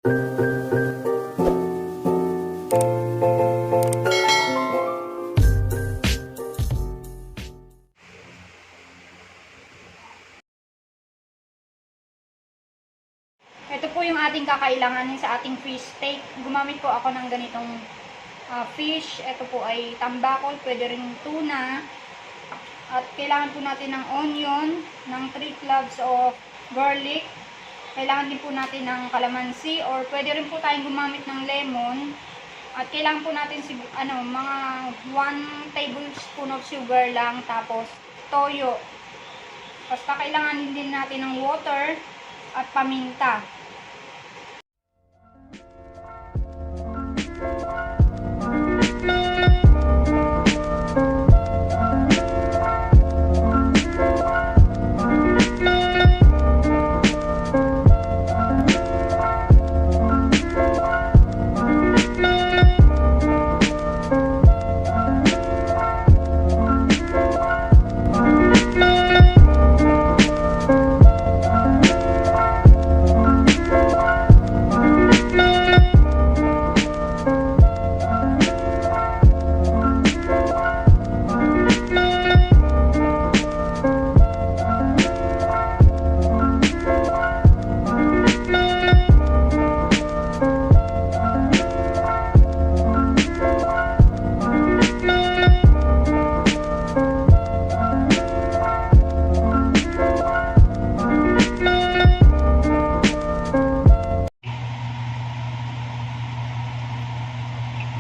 Ito po yung ating kakailanganin sa ating fish steak. Gumamit po ako ng ganitong fish. Ito po ay tambakol, pwede rin tuna. At kailangan po natin ng onion, ng 3 cloves of garlic. Kailangan din po natin ng kalamansi or pwede rin po tayong gumamit ng lemon. At kailangan po natin mga 1 tablespoon of sugar lang, tapos toyo. Basta kailangan din natin ng water at paminta.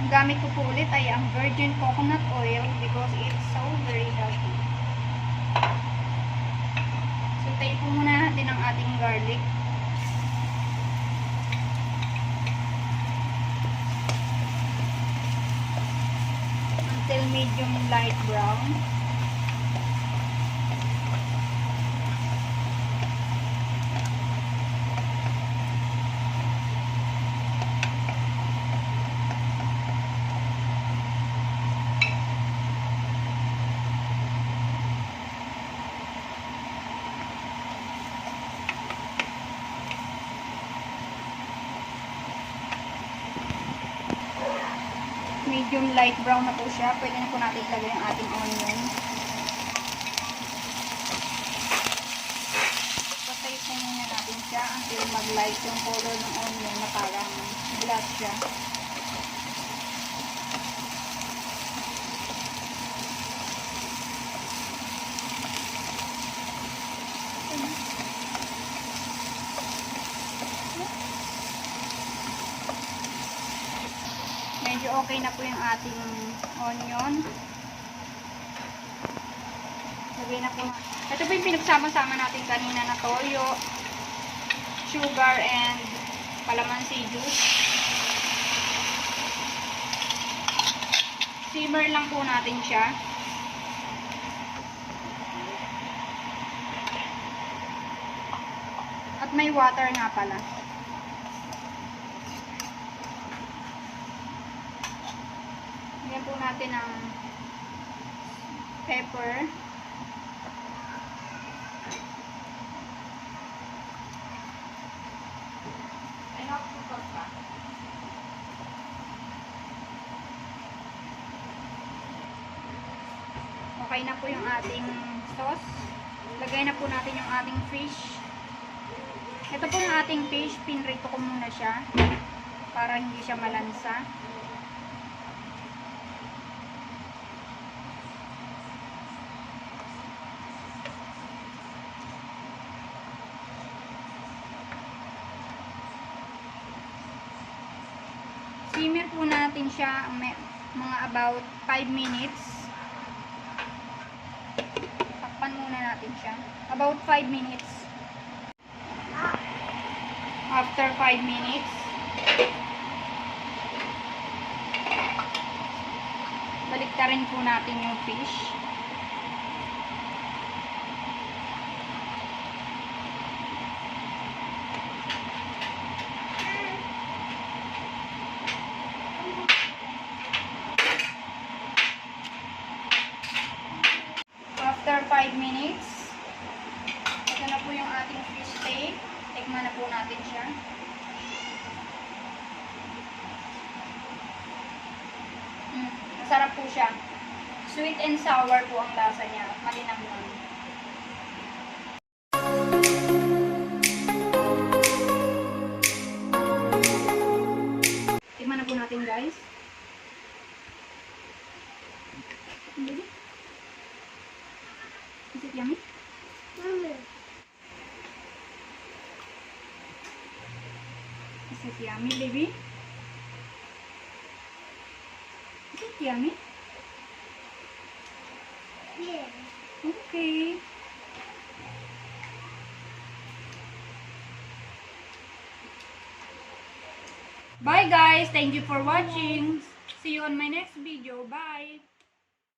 Gamit ko po ulit ay ang virgin coconut oil because it's so very healthy. So, tayo po muna natin ang ating garlic. Until medium light brown. Medium light brown na po siya. Pwede na po natin ilagay ang ating onion. Patayin po muna natin siya until mag-light yung color ng onion na parang black siya. Medyo okay na po yung ating onion. Lagay na po. Ito po yung pinagsama-sama natin kanina na toyo, sugar, and calamansi juice. Simmer lang po natin siya. At may water nga pala. Lagyan po natin ang pepper. Okay na po yung ating sauce. Lagay na po natin yung ating fish. Ito po yung ating fish. Pinrito ko muna siya para hindi siya malansa. Simmer po natin siya mga about 5 minutes. Takpan muna natin siya. About 5 minutes. After 5 minutes, baliktarin po natin yung fish. After 5 minutes, ito na po yung ating fish steak. Tikman na po natin siya. Masarap po siya. Sweet and sour po ang lasa niya. Malinamnam. Tikman na po natin, guys. Is it yummy? Is it yummy, baby? Is it yummy? Yeah. Okay. Bye guys. Thank you for watching. See you on my next video. Bye.